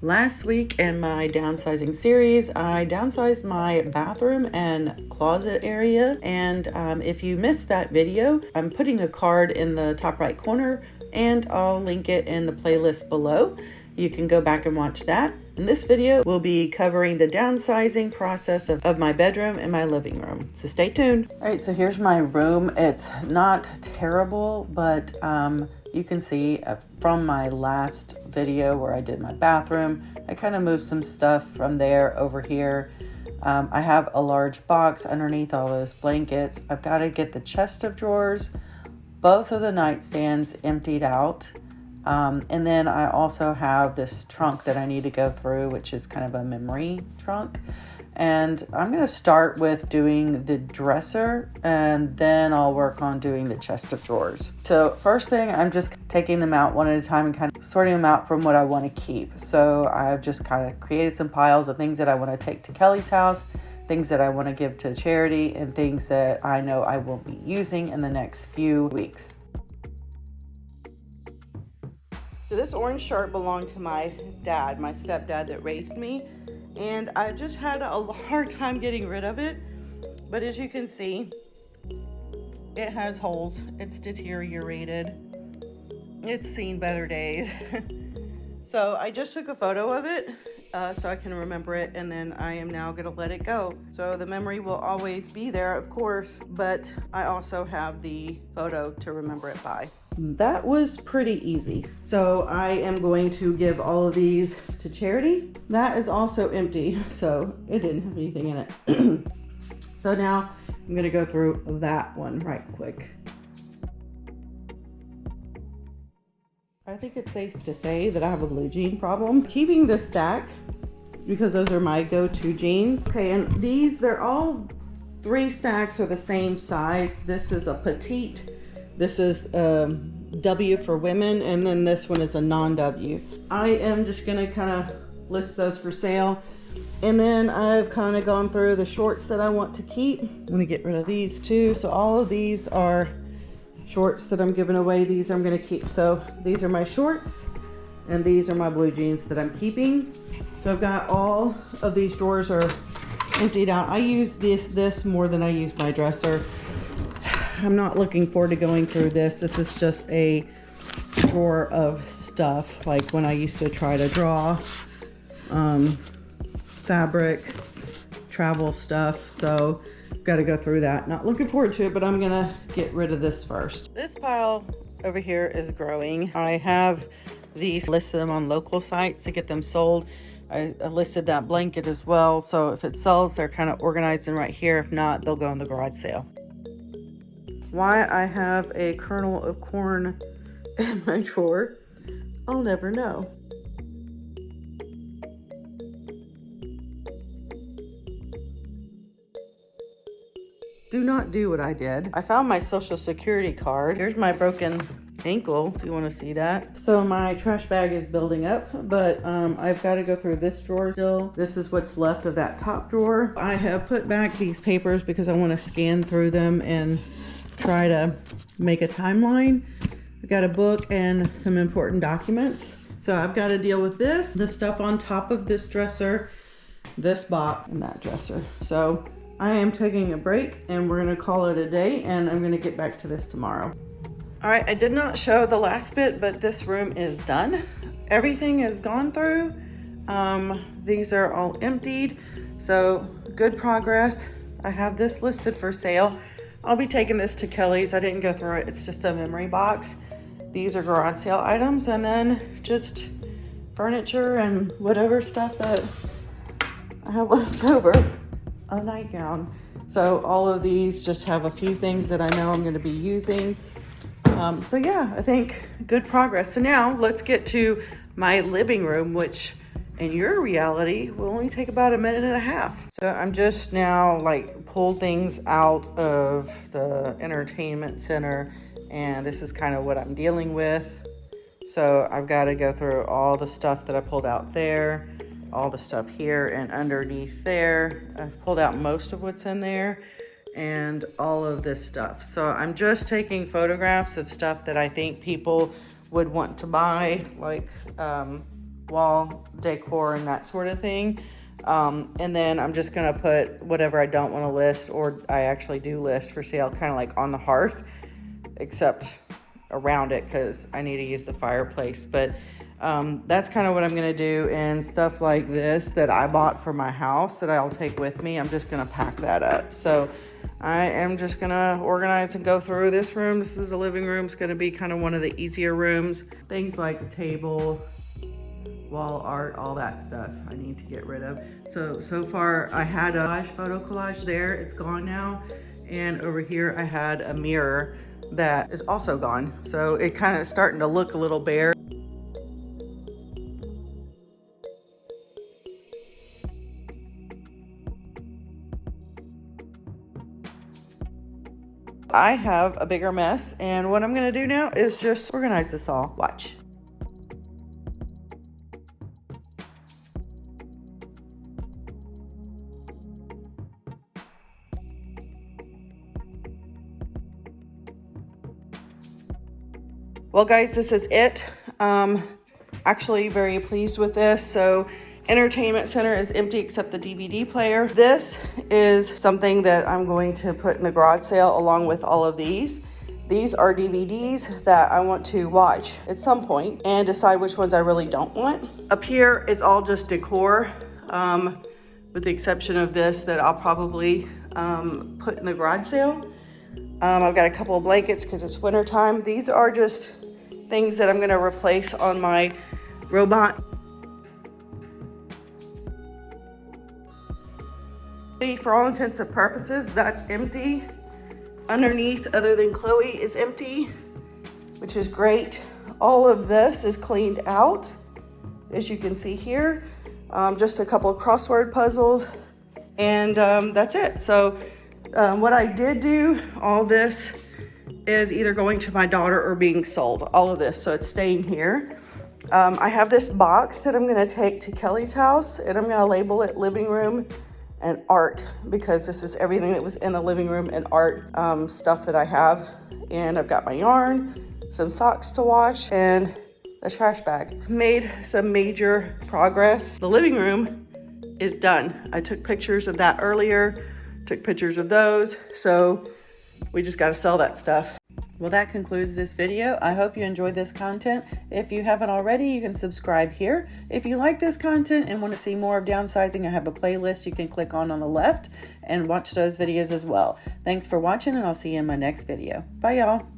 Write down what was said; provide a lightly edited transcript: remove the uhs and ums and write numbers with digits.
Last week in my downsizing series, I downsized my bathroom and closet area. And if you missed that video, I'm putting a card in the top right corner and I'll link it in the playlist below. You can go back and watch that. In this video, we'll be covering the downsizing process of my bedroom and my living room. So stay tuned. All right, so here's my room. It's not terrible, but you can see from my last video where I did my bathroom, I kind of moved some stuff from there over here. I have a large box underneath all those blankets. I've got to get the chest of drawers, both of the nightstands emptied out. And then I also have this trunk that I need to go through, which is kind of a memory trunk. And I'm going to start with doing the dresser, and then I'll work on doing the chest of drawers. So first thing, I'm just taking them out one at a time and kind of sorting them out from what I want to keep. So I've just kind of created some piles of things that I want to take to Kelly's house, things that I want to give to charity, and things that I know I will be using in the next few weeks. So this orange shirt belonged to my dad, my stepdad that raised me. And I just had a hard time getting rid of it. But as you can see, it has holes. It's deteriorated. It's seen better days. So I just took a photo of it so I can remember it. And then I am now going to let it go. So the memory will always be there, of course. But I also have the photo to remember it by. That was pretty easy. So I am going to give all of these to charity. That is also empty, so it didn't have anything in it. So now I'm gonna go through that one right quick. I think it's safe to say that I have a blue jean problem. Keeping this stack because those are my go-to jeans. Okay, and these, they're all 3 stacks are the same size. This is a petite. This is W for women, and then this one is a non-W. I am just gonna kind of list those for sale. And then I've kind of gone through the shorts that I want to keep. I'm gonna get rid of these too. So all of these are shorts that I'm giving away. These I'm gonna keep. So these are my shorts, and these are my blue jeans that I'm keeping. So I've got all of these drawers are emptied out. I use this more than I use my dresser. I'm not looking forward to going through this. This is just a drawer of stuff, like when I used to try to draw fabric, travel stuff. So I've got to go through that. Not looking forward to it, but I'm gonna get rid of this first. This pile over here is growing. I have these listed them on local sites to get them sold. I listed that blanket as well. So if it sells, they're kind of organized in right here. If not, they'll go in the garage sale. Why I have a kernel of corn in my drawer, I'll never know. Do not do what I did. I found my social security card. Here's my broken ankle, if you want to see that. So my trash bag is building up, but I've got to go through this drawer still. This is what's left of that top drawer. I have put back these papers because I want to scan through them and try to make a timeline. I've got a book and some important documents. So I've got to deal with the stuff on top of this dresser, this box, and that dresser. So I am taking a break and we're gonna call it a day, and I'm gonna get back to this tomorrow. All right, I did not show the last bit, but this room is done. Everything is gone through. These are all emptied, so good progress. I have this listed for sale. I'll be taking this to Kelly's. I didn't go through it. It's just a memory box. These are garage sale items, and then just furniture and whatever stuff that I have left over. A nightgown. So all of these just have a few things that I know I'm going to be using. So yeah, I think good progress. So now let's get to my living room, which in your reality will only take about 1.5 minutes. So I'm just now like pull things out of the entertainment center, and this is kind of what I'm dealing with. So I've got to go through all the stuff that I pulled out there, all the stuff here and underneath there. I've pulled out most of what's in there and all of this stuff. So I'm just taking photographs of stuff that I think people would want to buy, like wall decor and that sort of thing. And then I'm just gonna put whatever I don't want to list, or I actually do list for sale, kind of like on the hearth, except around it because I need to use the fireplace. But that's kind of what I'm gonna do. And stuff like this that I bought for my house that I'll take with me, I'm just gonna pack that up. So I am just gonna organize and go through this room. This is the living room. It's gonna be kind of one of the easier rooms. Things like the table, wall art, all that stuff I need to get rid of. So far I had a photo collage there. It's gone now. And over here I had a mirror that is also gone. So it kind of starting to look a little bare. I have a bigger mess, and what I'm gonna do now is just organize this all. Watch. Well guys, this is it. Actually very pleased with this. So entertainment center is empty except the DVD player. This is something that I'm going to put in the garage sale along with all of these. These are DVDs that I want to watch at some point and decide which ones I really don't want. Up here is all just decor, with the exception of this that I'll probably put in the garage sale. I've got a couple of blankets because it's winter time. These are just things that I'm going to replace on my robot. For all intents and purposes, that's empty. Underneath, other than Chloe, is empty, which is great. All of this is cleaned out, as you can see here. Just a couple of crossword puzzles, and that's it. So what I did do, all this is either going to my daughter or being sold, all of this, so it's staying here. I have this box that I'm gonna take to Kelly's house, and I'm gonna label it living room and art, because this is everything that was in the living room and art stuff that I have. And I've got my yarn, some socks to wash, and a trash bag. Made some major progress. The living room is done. I took pictures of that earlier, took pictures of those, so we just gotta sell that stuff. Well, that concludes this video. I hope you enjoyed this content. If you haven't already, you can subscribe here. If you like this content and want to see more of downsizing, I have a playlist you can click on the left and watch those videos as well. Thanks for watching, and I'll see you in my next video. Bye, y'all.